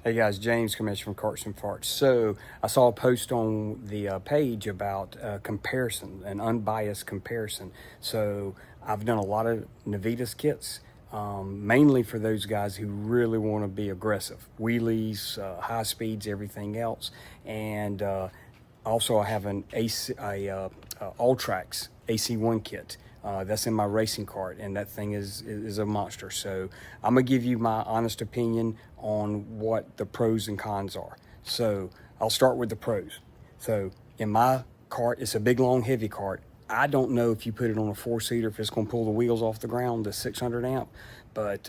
Hey guys, James Commission from Kartz-N-Fartz. So I saw a post on the page about comparison, an unbiased comparison. So I've done a lot of Navitas kits, mainly for those guys who really want to be aggressive, wheelies, high speeds, everything else. And also I have an Alltrax AC1 kit. That's in my racing cart, and that thing is a monster. So I'm gonna give you my honest opinion on what the pros and cons are. So I'll start with the pros. So in my cart, it's a big, long, heavy cart. I don't know if you put it on a four-seater, if it's gonna pull the wheels off the ground, the 600 amp, but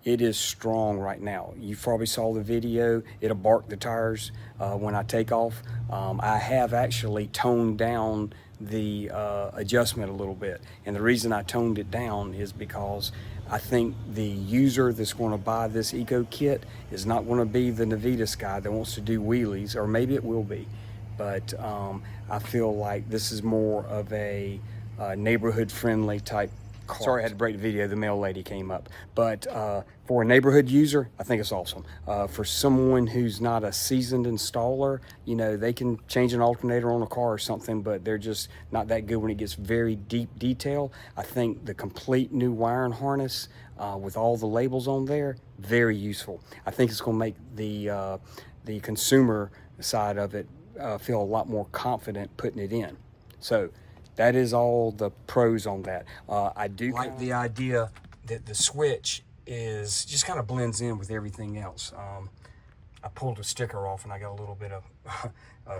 it is strong right now. You probably saw the video. It'll bark the tires when I take off. I have actually toned down the adjustment a little bit, and the reason I toned it down is because I think the user that's going to buy this eco kit is not going to be the Navitas guy that wants to do wheelies, or maybe it will be, but I feel like this is more of a neighborhood friendly type cart. Sorry I had to break the video, the mail lady came up, but for a neighborhood user, I think it's awesome. For someone who's not a seasoned installer, you know, they can change an alternator on a car or something, but they're just not that good when it gets very deep detail. I think the complete new wiring harness with all the labels on there, very useful. I think it's gonna make the consumer side of it feel a lot more confident putting it in. So that is all the pros on that. I do like the idea that the switch is just kind of blends in with everything else. I pulled a sticker off and I got a little bit of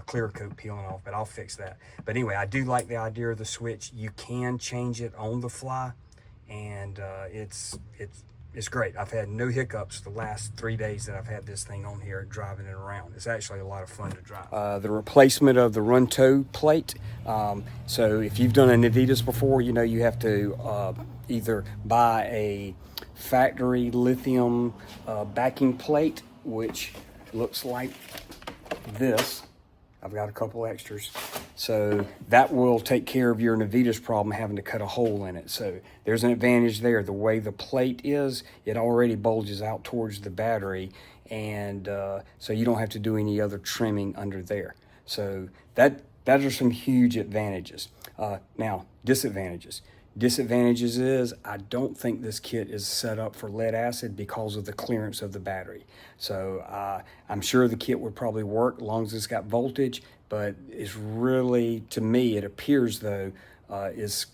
clear coat peeling off, but I'll fix that. But anyway, I do like the idea of the switch. You can change it on the fly, and it's great. I've had no hiccups the last 3 days that I've had this thing on here driving it around. It's actually a lot of fun to drive. The replacement of the run toe plate. So if you've done a Navitas before, you know you have to either buy a factory lithium backing plate, which looks like this. I've got a couple extras. So that will take care of your Navitas problem, having to cut a hole in it. So there's an advantage there. The way the plate is, it already bulges out towards the battery, and so you don't have to do any other trimming under there. So that are some huge advantages. Now, disadvantages. Disadvantages is I don't think this kit is set up for lead acid because of the clearance of the battery. So I'm sure the kit would probably work as long as it's got voltage, but it's really, to me, it appears though, is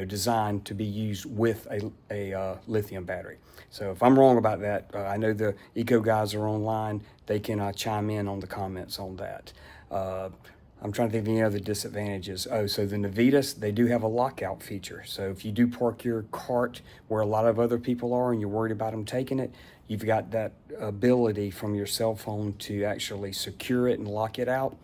designed to be used with a lithium battery. So if I'm wrong about that, I know the eco guys are online. They can chime in on the comments on that. I'm trying to think of any other disadvantages. Oh, so the Navitas, they do have a lockout feature. So if you do park your cart where a lot of other people are and you're worried about them taking it, you've got that ability from your cell phone to actually secure it and lock it out.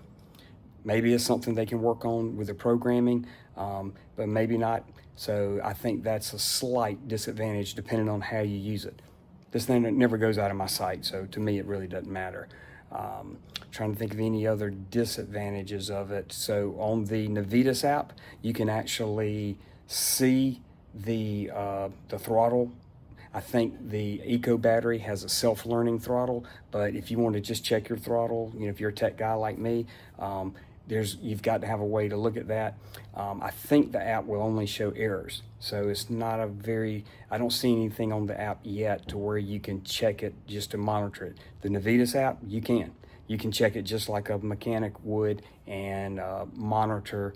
Maybe it's something they can work on with the programming, but maybe not. So I think that's a slight disadvantage depending on how you use it. This thing never goes out of my sight, so to me it really doesn't matter. Trying to think of any other disadvantages of it. So on the Navitas app, you can actually see the throttle. I think the Eco battery has a self-learning throttle, but if you want to just check your throttle, you know, if you're a tech guy like me, you've got to have a way to look at that. I think the app will only show errors, so it's not I don't see anything on the app yet to where you can check it just to monitor it. The Navitas app, you can check it just like a mechanic would and monitor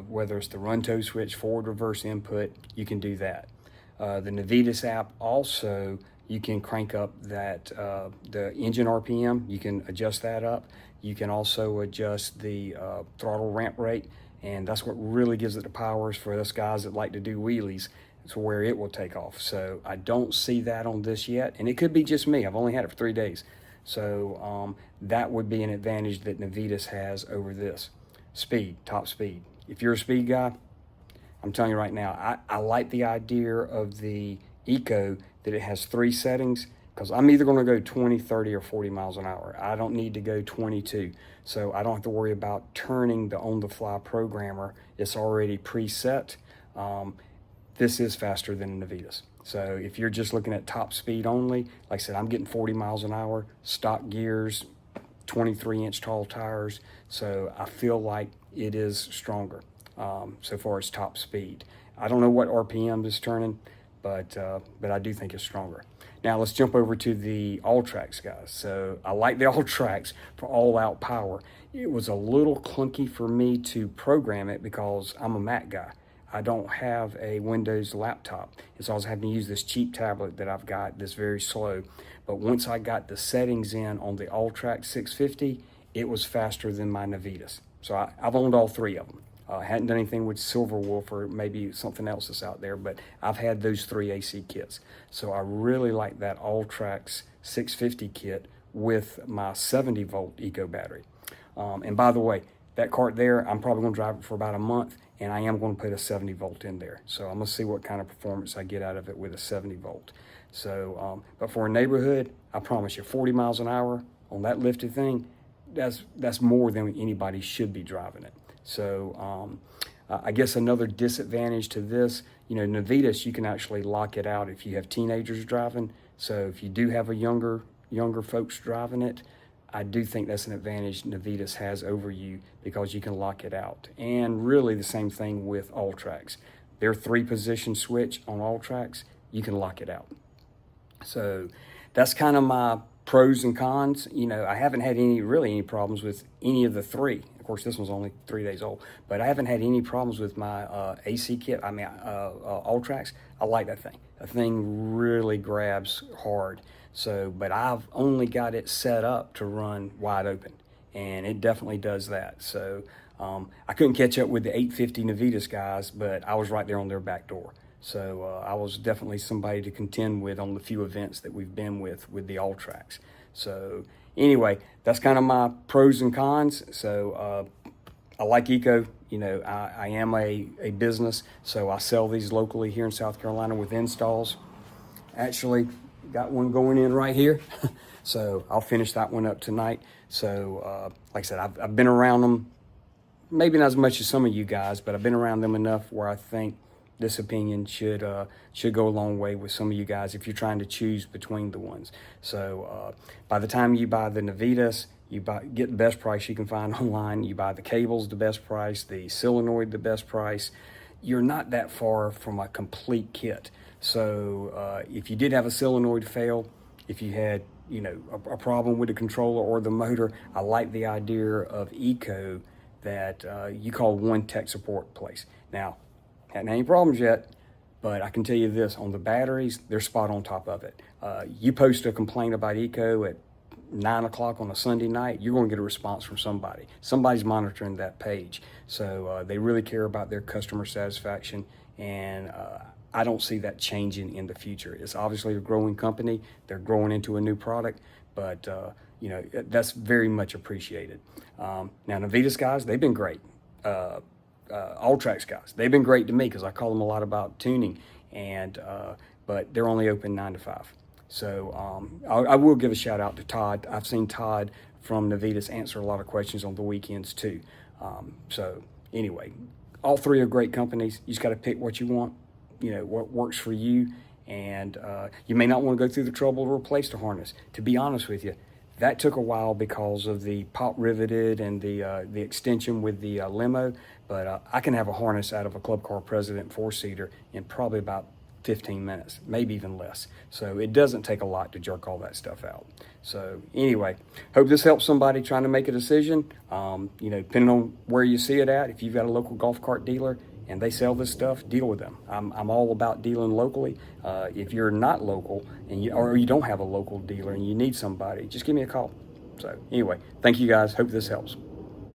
whether it's the run toe switch, forward, reverse input, you can do that. The Navitas app also, you can crank up that the engine RPM, you can adjust that up. You can also adjust the throttle ramp rate, and that's what really gives it the powers for us guys that like to do wheelies, to where it will take off. So I don't see that on this yet, and it could be just me. I've only had it for 3 days. So that would be an advantage that Navitas has over this. Speed, top speed. If you're a speed guy, I'm telling you right now, I like the idea of the Eco that it has 3 settings, because I'm either going to go 20, 30, or 40 miles an hour. I don't need to go 22, so I don't have to worry about turning the on-the-fly programmer. It's already preset. This is faster than Navitas. So if you're just looking at top speed only, like I said, I'm getting 40 miles an hour, stock gears, 23-inch tall tires. So I feel like it is stronger so far as top speed. I don't know what RPM is turning, but I do think it's stronger. Now let's jump over to the Alltrax, guys. So I like the Alltrax for all-out power. It was a little clunky for me to program it because I'm a Mac guy. I don't have a Windows laptop, and so I was having to use this cheap tablet that I've got that's very slow. But once I got the settings in on the Alltrax 650, it was faster than my Navitas. So I've owned all three of them. I hadn't done anything with Silverwolf or maybe something else that's out there, but I've had those three AC kits. So I really like that Alltrax 650 kit with my 70-volt Eco battery. And by the way, that cart there, I'm probably going to drive it for about a month, and I am going to put a 70-volt in there. So I'm going to see what kind of performance I get out of it with a 70-volt. So, but for a neighborhood, I promise you, 40 miles an hour on that lifted thing, that's more than anybody should be driving it. So I guess another disadvantage to this, Navitas, you can actually lock it out if you have teenagers driving. So if you do have a younger folks driving it, I do think that's an advantage Navitas has over you because you can lock it out. And really the same thing with Alltrax. Their 3-position switch on Alltrax, you can lock it out. So that's kind of my pros and cons. I haven't had any problems with any of the three. Of course, this one's only 3 days old, but I haven't had any problems with my AC kit. Alltrax. I like that thing. That thing really grabs hard. So, but I've only got it set up to run wide open, and it definitely does that. So I couldn't catch up with the 850 Navitas guys, but I was right there on their back door. So I was definitely somebody to contend with on the few events that we've been with the Alltrax. So anyway, that's kind of my pros and cons. So I like Eco. I am a business, so I sell these locally here in South Carolina with installs. Actually, got one going in right here. So I'll finish that one up tonight. So like I said, I've been around them, maybe not as much as some of you guys, but I've been around them enough where I think this opinion should go a long way with some of you guys if you're trying to choose between the ones. So by the time you buy the Navitas, get the best price you can find online. You buy the cables the best price, the solenoid the best price. You're not that far from a complete kit. So if you did have a solenoid fail, if you had a problem with the controller or the motor, I like the idea of Eco that you call one tech support place. Now, hadn't had any problems yet, but I can tell you this, on the batteries, they're spot on top of it. You post a complaint about Eco at 9 o'clock on a Sunday night, you're going to get a response from somebody. Somebody's monitoring that page. So they really care about their customer satisfaction, and I don't see that changing in the future. It's obviously a growing company. They're growing into a new product, but that's very much appreciated. Now, Navitas guys, they've been great. Alltrax guys, they've been great to me because I call them a lot about tuning, and but they're only open 9 to 5. So I will give a shout out to Todd. I've seen Todd from Navitas answer a lot of questions on the weekends too. So anyway, all three are great companies. You just got to pick what you want, what works for you. And you may not want to go through the trouble to replace the harness. To be honest with you, that took a while because of the pop riveted and the extension with the limo. But I can have a harness out of a Club Car President 4-seater in probably about 15 minutes, maybe even less. So it doesn't take a lot to jerk all that stuff out. So anyway, hope this helps somebody trying to make a decision. Depending on where you see it at, if you've got a local golf cart dealer and they sell this stuff, deal with them. I'm all about dealing locally. If you're not local or you don't have a local dealer and you need somebody, just give me a call. So anyway, thank you guys. Hope this helps.